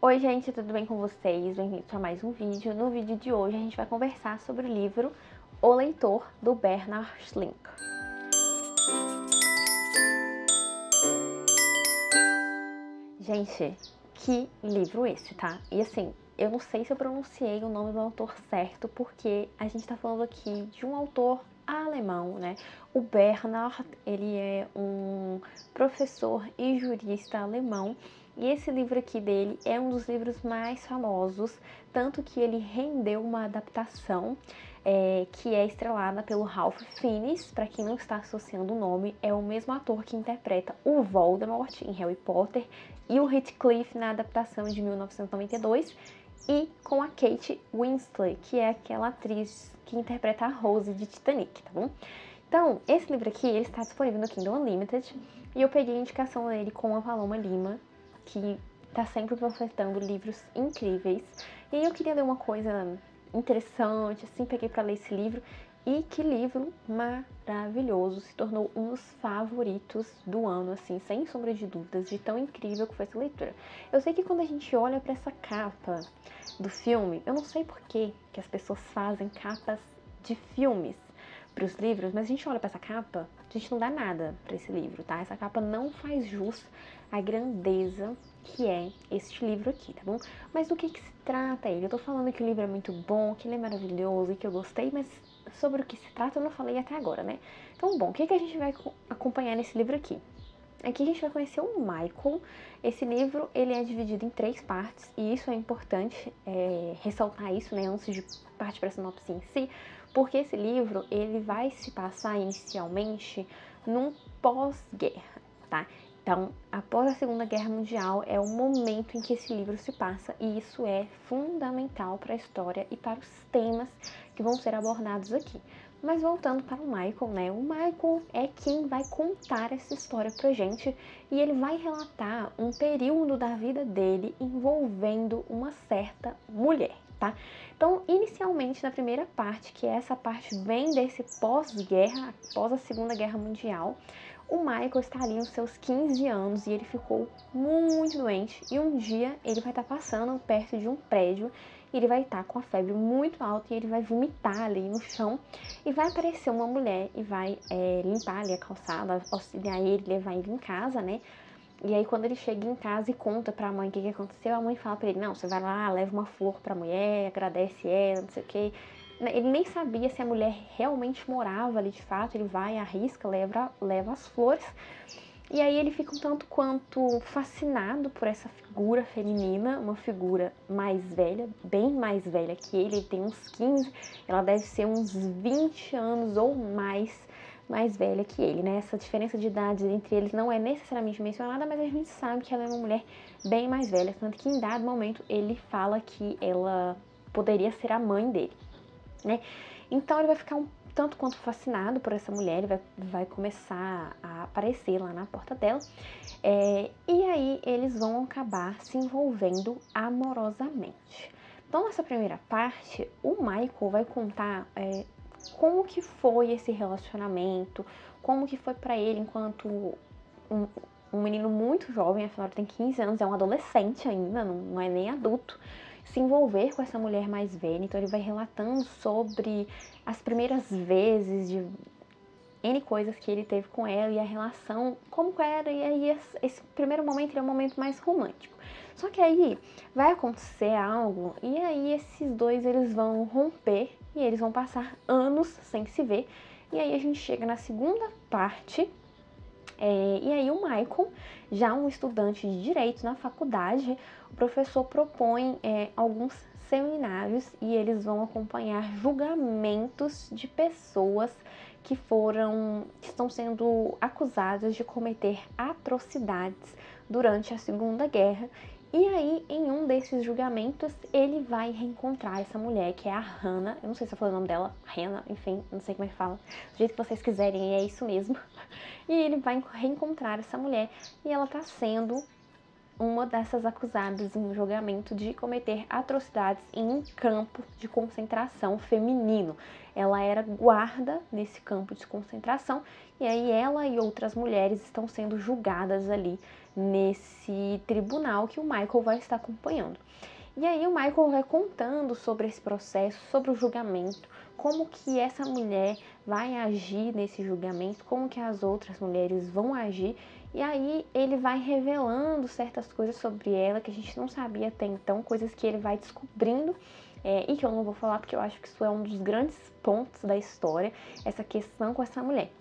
Oi gente, tudo bem com vocês? Bem-vindos a mais um vídeo. No vídeo de hoje a gente vai conversar sobre o livro O Leitor, do Bernhard Schlink. Gente, que livro esse, tá? E assim, eu não sei se eu pronunciei o nome do autor certo, porque a gente tá falando aqui de um autor alemão, né? O Bernhard, ele é um professor e jurista alemão, e esse livro aqui dele é um dos livros mais famosos, tanto que ele rendeu uma adaptação que é estrelada pelo Ralph Fiennes. Para quem não está associando o nome, é o mesmo ator que interpreta o Voldemort em Harry Potter e o Heathcliff na adaptação de 1992, e com a Kate Winslet, que é aquela atriz que interpreta a Rose de Titanic, tá bom? Então, esse livro aqui, ele está disponível no Kindle Unlimited, e eu peguei a indicação dele com a Paloma Lima, que tá sempre ofertando livros incríveis. E aí eu queria ler uma coisa interessante, assim, peguei para ler esse livro. E que livro maravilhoso, se tornou um dos favoritos do ano, assim, sem sombra de dúvidas, de tão incrível que foi essa leitura. Eu sei que quando a gente olha para essa capa do filme, eu não sei por que as pessoas fazem capas de filmes para os livros, mas a gente olha para essa capa, a gente não dá nada para esse livro, tá? Essa capa não faz jus à grandeza que é este livro aqui, tá bom? Mas do que se trata ele? Eu tô falando que o livro é muito bom, que ele é maravilhoso e que eu gostei, mas sobre o que se trata eu não falei até agora, né? Então, bom, o que a gente vai acompanhar nesse livro aqui? Aqui a gente vai conhecer o Michael. Esse livro, ele é dividido em 3 partes, e isso é importante ressaltar isso, né, antes de partir para a sinopse em si, porque esse livro, ele vai se passar inicialmente num pós-guerra, tá? Então, após a Segunda Guerra Mundial, é o momento em que esse livro se passa, e isso é fundamental para a história e para os temas que vão ser abordados aqui. Mas voltando para o Michael, né? O Michael é quem vai contar essa história pra gente, e ele vai relatar um período da vida dele envolvendo uma certa mulher, tá? Então, inicialmente, na primeira parte, que é essa parte vem desse pós-guerra, após a Segunda Guerra Mundial, o Michael está ali nos seus 15 anos e ele ficou muito doente, e um dia ele vai estar passando perto de um prédio, e ele vai estar com a febre muito alta e ele vai vomitar ali no chão, e vai aparecer uma mulher e vai limpar ali a calçada, auxiliar ele, levar ele em casa, né? E aí quando ele chega em casa e conta pra mãe o que aconteceu, a mãe fala pra ele, não, você vai lá, leva uma flor pra mulher, agradece ela, não sei o que. Ele nem sabia se a mulher realmente morava ali de fato, ele vai, arrisca, leva as flores. E aí ele fica um tanto quanto fascinado por essa figura feminina, uma figura mais velha, bem mais velha que ele tem uns 15, ela deve ser uns 20 anos ou mais velha que ele, né? Essa diferença de idade entre eles não é necessariamente mencionada, mas a gente sabe que ela é uma mulher bem mais velha, tanto que em dado momento ele fala que ela poderia ser a mãe dele, né? Então ele vai ficar um tanto quanto fascinado por essa mulher, ele vai começar a aparecer lá na porta dela, e aí eles vão acabar se envolvendo amorosamente. Então, nessa primeira parte, o Michael vai contar como que foi esse relacionamento, como que foi pra ele enquanto um menino muito jovem, afinal ele tem 15 anos, é um adolescente ainda, não é nem adulto, se envolver com essa mulher mais velha. Então ele vai relatando sobre as primeiras vezes de N coisas que ele teve com ela e a relação, como era, e aí esse primeiro momento é um momento mais romântico. Só que aí vai acontecer algo, e aí esses dois eles vão romper, e eles vão passar anos sem se ver, e aí a gente chega na segunda parte, e aí o Michael, já um estudante de Direito na faculdade, o professor propõe alguns seminários, e eles vão acompanhar julgamentos de pessoas que estão sendo acusadas de cometer atrocidades durante a Segunda Guerra. E aí, em um desses julgamentos, ele vai reencontrar essa mulher, que é a Hannah. Eu não sei se eu falei o nome dela, Hannah, enfim, não sei como é que fala. Do jeito que vocês quiserem, é isso mesmo. E ele vai reencontrar essa mulher, e ela tá sendo uma dessas acusadas em um julgamento de cometer atrocidades em um campo de concentração feminino. Ela era guarda nesse campo de concentração, e aí ela e outras mulheres estão sendo julgadas ali nesse tribunal que o Michael vai estar acompanhando. E aí o Michael vai contando sobre esse processo, sobre o julgamento, como que essa mulher vai agir nesse julgamento, como que as outras mulheres vão agir. E aí ele vai revelando certas coisas sobre ela que a gente não sabia até então, coisas que ele vai descobrindo, e que eu não vou falar porque eu acho que isso é um dos grandes pontos da história, essa questão com essa mulher.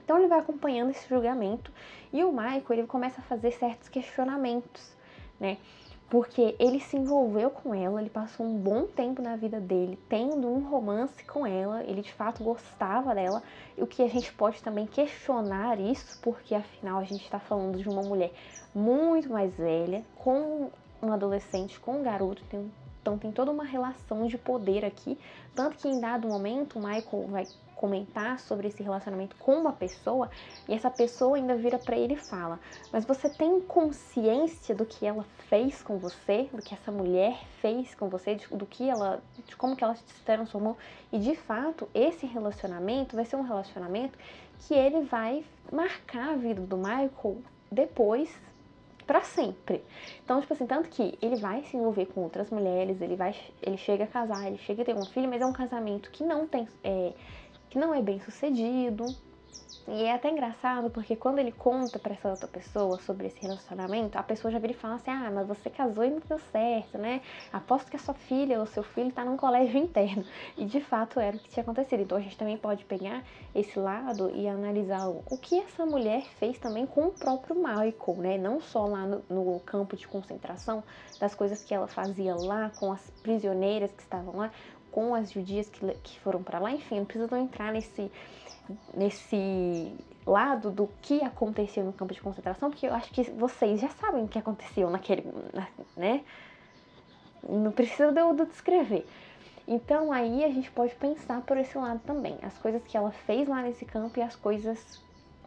Então ele vai acompanhando esse julgamento e o Michael ele começa a fazer certos questionamentos, né? Porque ele se envolveu com ela, ele passou um bom tempo na vida dele tendo um romance com ela, ele de fato gostava dela, e o que a gente pode também questionar isso, porque afinal a gente está falando de uma mulher muito mais velha, com um adolescente, com um garoto, então tem toda uma relação de poder aqui, tanto que em dado momento o Michael vai comentar sobre esse relacionamento com uma pessoa e essa pessoa ainda vira para ele e fala: mas você tem consciência do que ela fez com você, do que essa mulher fez com você, de como que ela se transformou? E de fato esse relacionamento vai ser um relacionamento que ele vai marcar a vida do Michael depois pra sempre. Então, tipo assim, tanto que ele vai se envolver com outras mulheres, ele chega a casar, ele chega a ter um filho, mas é um casamento que não é bem sucedido. E é até engraçado porque quando ele conta pra essa outra pessoa sobre esse relacionamento, a pessoa já vira e fala assim: ah, mas você casou e não deu certo, né? Aposto que a sua filha ou seu filho tá num colégio interno. E de fato era o que tinha acontecido. Então a gente também pode pegar esse lado e analisar o que essa mulher fez também com o próprio Michael, né? Não só lá no campo de concentração, das coisas que ela fazia lá com as prisioneiras que estavam lá, com as judias que foram pra lá, enfim, não precisa entrar nesse lado do que acontecia no campo de concentração, porque eu acho que vocês já sabem o que aconteceu né? Não precisa de eu descrever. Então aí a gente pode pensar por esse lado também, as coisas que ela fez lá nesse campo e as coisas,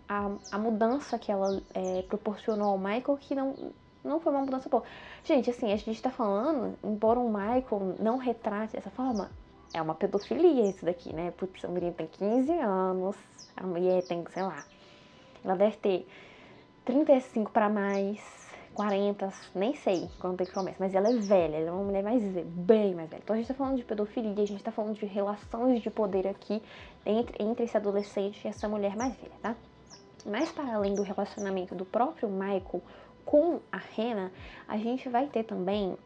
a mudança que ela proporcionou ao Michael, que não foi uma mudança boa. Gente, assim, a gente tá falando, embora o Michael não retrate dessa forma, é uma pedofilia isso daqui, né? Putz, a menina tem 15 anos, a mulher tem, sei lá, ela deve ter 35 para mais, 40, nem sei quando é que começa, mas ela é velha, ela é uma mulher mais velha, bem mais velha. Então a gente tá falando de pedofilia, a gente tá falando de relações de poder aqui entre esse adolescente e essa mulher mais velha, tá? Mas para além do relacionamento do próprio Michael com a Hannah, a gente vai ter também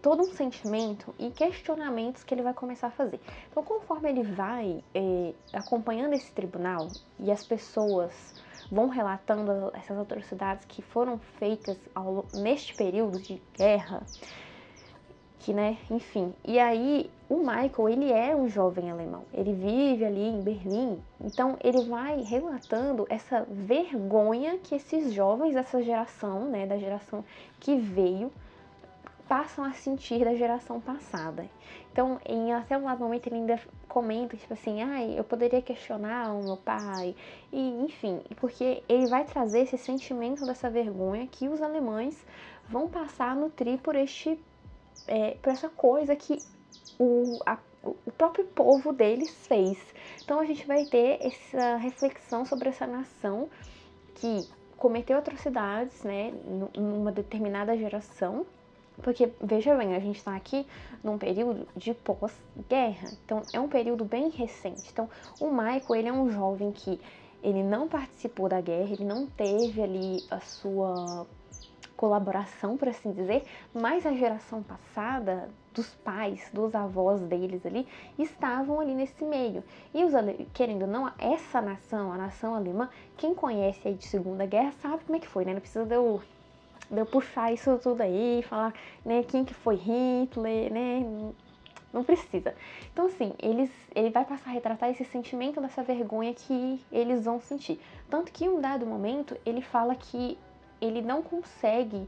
todo um sentimento e questionamentos que ele vai começar a fazer. Então, conforme ele vai acompanhando esse tribunal e as pessoas vão relatando essas atrocidades que foram feitas neste período de guerra, né, enfim. E aí, o Michael, ele é um jovem alemão, ele vive ali em Berlim, então ele vai relatando essa vergonha que esses jovens dessa geração, né, da geração que veio, passam a sentir da geração passada. Então, até um momento ele ainda comenta, tipo assim, eu poderia questionar o meu pai, e enfim, porque ele vai trazer esse sentimento dessa vergonha que os alemães vão passar a nutrir por essa coisa que o próprio povo deles fez. Então a gente vai ter essa reflexão sobre essa nação que cometeu atrocidades, né, numa determinada geração. Porque, veja bem, a gente está aqui num período de pós-guerra, então é um período bem recente. Então, o Michael, ele é um jovem que ele não participou da guerra, ele não teve ali a sua colaboração, por assim dizer, mas a geração passada, dos pais, dos avós deles ali, estavam ali nesse meio. E querendo ou não, essa nação, a nação alemã, quem conhece aí de Segunda Guerra sabe como é que foi, né? Não precisa de eu puxar isso tudo aí, falar, né, quem que foi Hitler, né? Não precisa. Então, assim, ele vai passar a retratar esse sentimento dessa vergonha que eles vão sentir. Tanto que em um dado momento, ele fala que ele não consegue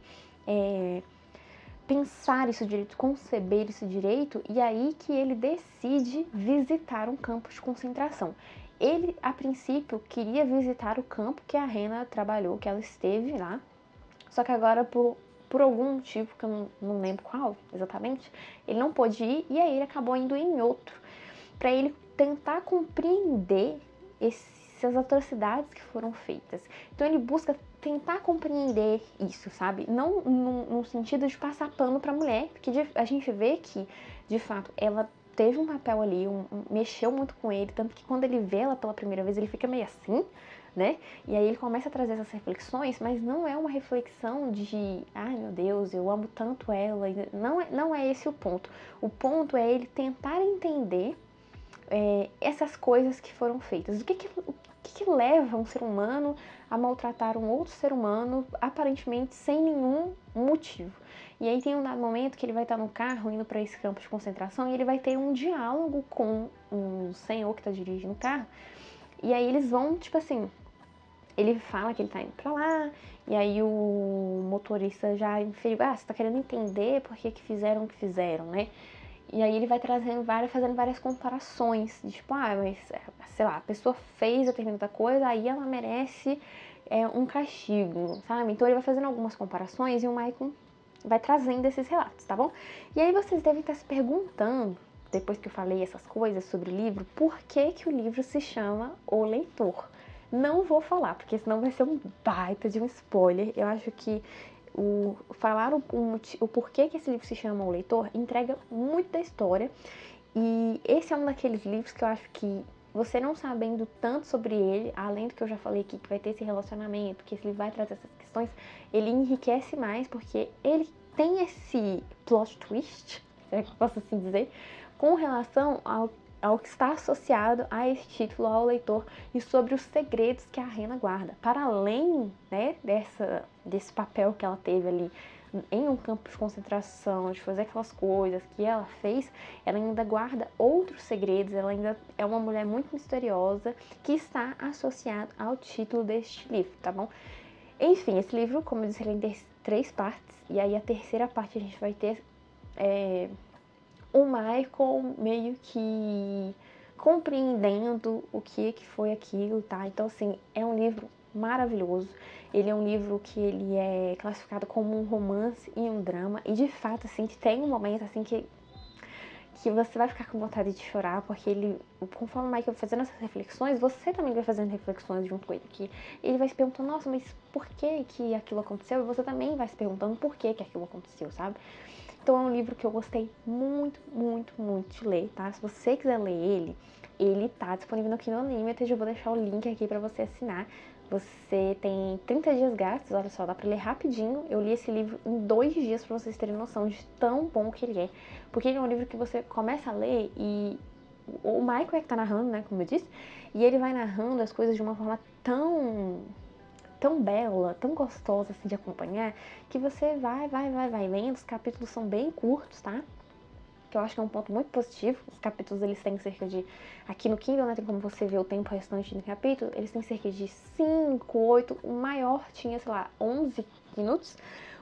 pensar isso direito, conceber isso direito, e aí que ele decide visitar um campo de concentração. Ele, a princípio, queria visitar o campo que a Hannah trabalhou, que ela esteve lá, só que agora, por algum motivo, que eu não lembro qual exatamente, ele não pôde ir, e aí ele acabou indo em outro, para ele tentar compreender se as atrocidades que foram feitas. Então ele busca tentar compreender isso, sabe? Não no sentido de passar pano pra mulher, porque a gente vê que, de fato, ela teve um papel ali, mexeu muito com ele, tanto que quando ele vê ela pela primeira vez, ele fica meio assim, né? E aí ele começa a trazer essas reflexões, mas não é uma reflexão de, ai meu Deus, eu amo tanto ela. Não é esse o ponto. O ponto é ele tentar entender essas coisas que foram feitas. O que leva um ser humano a maltratar um outro ser humano, aparentemente sem nenhum motivo. E aí tem um dado momento que ele vai estar no carro, indo para esse campo de concentração, e ele vai ter um diálogo com um senhor que está dirigindo o carro, e aí eles vão, tipo assim, ele fala que ele tá indo pra lá, e aí o motorista já inferiu, você tá querendo entender por que fizeram o que fizeram, né? E aí ele vai fazendo várias comparações, de tipo, mas, sei lá, a pessoa fez determinada coisa, aí ela merece um castigo, sabe? Então ele vai fazendo algumas comparações e o Michael vai trazendo esses relatos, tá bom? E aí vocês devem estar se perguntando, depois que eu falei essas coisas sobre o livro, por que que o livro se chama O Leitor? Não vou falar, porque senão vai ser um baita de um spoiler. Eu acho que falar o porquê que esse livro se chama O Leitor entrega muito da história. E esse é um daqueles livros que eu acho que você não sabendo tanto sobre ele, além do que eu já falei aqui, que vai ter esse relacionamento, que esse livro vai trazer essas questões, ele enriquece mais, porque ele tem esse plot twist, se é que eu posso assim dizer, com relação ao que está associado a esse título, ao leitor, e sobre os segredos que a Rena guarda. Para além, né, desse papel que ela teve ali em um campo de concentração, de fazer aquelas coisas que ela fez, ela ainda guarda outros segredos, ela ainda é uma mulher muito misteriosa que está associado ao título deste livro, tá bom? Enfim, esse livro, como eu disse, ele tem 3 partes, e aí a terceira parte a gente vai ter o Michael meio que compreendendo o que foi aquilo, tá? Então, assim, é um livro maravilhoso. Ele é um livro que ele é classificado como um romance e um drama. E, de fato, assim, tem um momento, assim, que você vai ficar com vontade de chorar, porque ele, conforme o Michael vai fazendo essas reflexões, você também vai fazendo reflexões junto com ele. Que ele vai se perguntando, nossa, mas por que aquilo aconteceu? E você também vai se perguntando por que aquilo aconteceu, sabe? Então é um livro que eu gostei muito, muito, muito de ler, tá? Se você quiser ler ele tá disponível no Kindle Unlimited, eu vou deixar o link aqui pra você assinar. Você tem 30 dias grátis, olha só, dá pra ler rapidinho. Eu li esse livro em 2 dias pra vocês terem noção de tão bom que ele é. Porque ele é um livro que você começa a ler e o Michael é que tá narrando, né, como eu disse, e ele vai narrando as coisas de uma forma tão bela, tão gostosa assim de acompanhar, que você vai lendo. Os capítulos são bem curtos, tá? Que eu acho que é um ponto muito positivo. Os capítulos, eles têm cerca de... Aqui no Kindle, né, tem como você ver o tempo restante do capítulo, eles têm cerca de 5, 8, o maior tinha, sei lá, 11 minutos,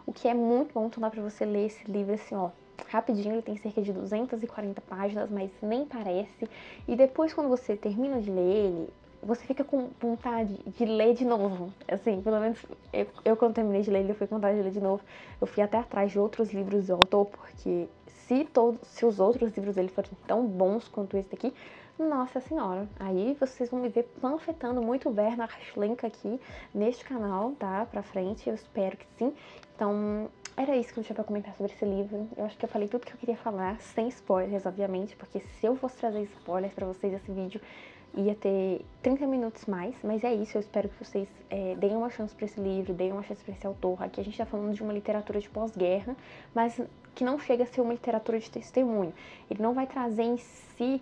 o que é muito bom. Então dá pra você ler esse livro assim, ó, rapidinho. Ele tem cerca de 240 páginas, mas nem parece. E depois, quando você termina de ler ele, você fica com vontade de ler de novo. Assim, pelo menos eu quando terminei de ler ele, eu fui com vontade de ler de novo. Eu fui até atrás de outros livros do autor, porque se os outros livros dele forem tão bons quanto esse daqui, nossa senhora, aí vocês vão me ver panfletando muito Bernhard Schlenk aqui neste canal, tá? Pra frente, eu espero que sim. Então, era isso que eu tinha pra comentar sobre esse livro. Eu acho que eu falei tudo que eu queria falar, sem spoilers, obviamente, porque se eu fosse trazer spoilers pra vocês, esse vídeo ia ter 30 minutos mais, mas é isso. Eu espero que vocês deem uma chance pra esse livro, deem uma chance pra esse autor. Aqui a gente tá falando de uma literatura de pós-guerra, mas que não chega a ser uma literatura de testemunho. Ele não vai trazer em si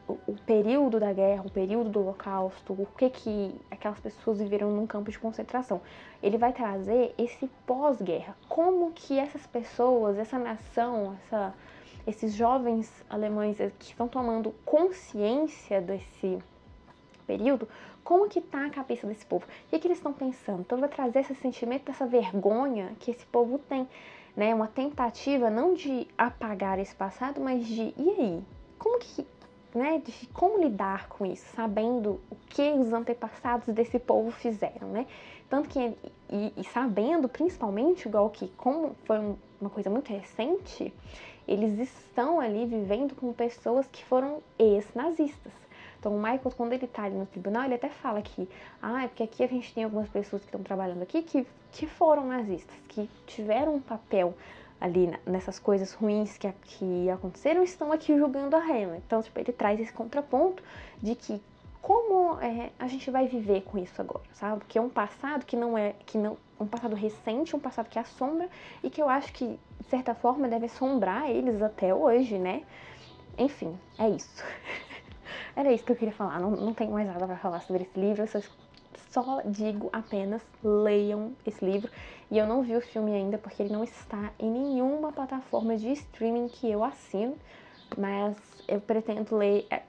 o período da guerra, o período do Holocausto, o que aquelas pessoas viveram num campo de concentração. Ele vai trazer esse pós-guerra, como que essas pessoas, essa nação, esses jovens alemães que estão tomando consciência desse período, como que tá a cabeça desse povo? O que eles estão pensando? Então vai trazer esse sentimento dessa vergonha que esse povo tem, né? Uma tentativa não de apagar esse passado, mas de, e aí? Como que, né? De como lidar com isso, sabendo o que os antepassados desse povo fizeram, né? Tanto que, e sabendo principalmente, igual que, como foi uma coisa muito recente, eles estão ali vivendo com pessoas que foram ex-nazistas. Então o Michael, quando ele tá ali no tribunal, ele até fala que, é porque aqui a gente tem algumas pessoas que estão trabalhando aqui que foram nazistas, que tiveram um papel ali nessas coisas ruins que aconteceram, estão aqui julgando a Helen. Então, tipo, ele traz esse contraponto de que como a gente vai viver com isso agora, sabe? Porque é um passado um passado recente, um passado que assombra e que eu acho que, de certa forma, deve assombrar eles até hoje, né? Enfim, é isso. Era isso que eu queria falar, não tenho mais nada pra falar sobre esse livro, eu só digo apenas leiam esse livro. E eu não vi o filme ainda porque ele não está em nenhuma plataforma de streaming que eu assino, mas eu pretendo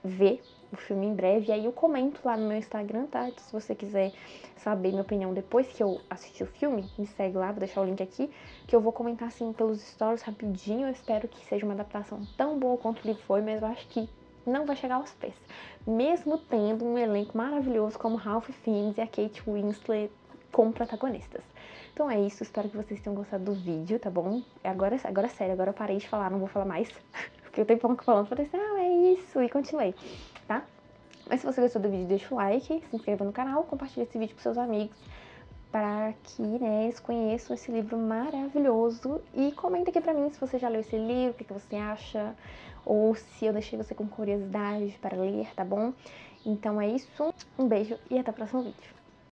ver o filme em breve, e aí eu comento lá no meu Instagram, tá? Se você quiser saber minha opinião depois que eu assistir o filme, me segue lá, vou deixar o link aqui, que eu vou comentar assim pelos stories rapidinho. Eu espero que seja uma adaptação tão boa quanto o livro foi, mas eu acho que não vai chegar aos pés. Mesmo tendo um elenco maravilhoso como Ralph Fiennes e a Kate Winslet como protagonistas. Então é isso, espero que vocês tenham gostado do vídeo, tá bom? Agora sério, agora eu parei de falar, não vou falar mais. Porque eu tenho pouco falando, falei assim, é isso, e continuei, tá? Mas se você gostou do vídeo, deixa o like, se inscreva no canal, compartilha esse vídeo com seus amigos, para que, né, eles conheçam esse livro maravilhoso. E comenta aqui pra mim se você já leu esse livro, o que você acha, ou se eu deixei você com curiosidade para ler, tá bom? Então é isso, um beijo e até o próximo vídeo.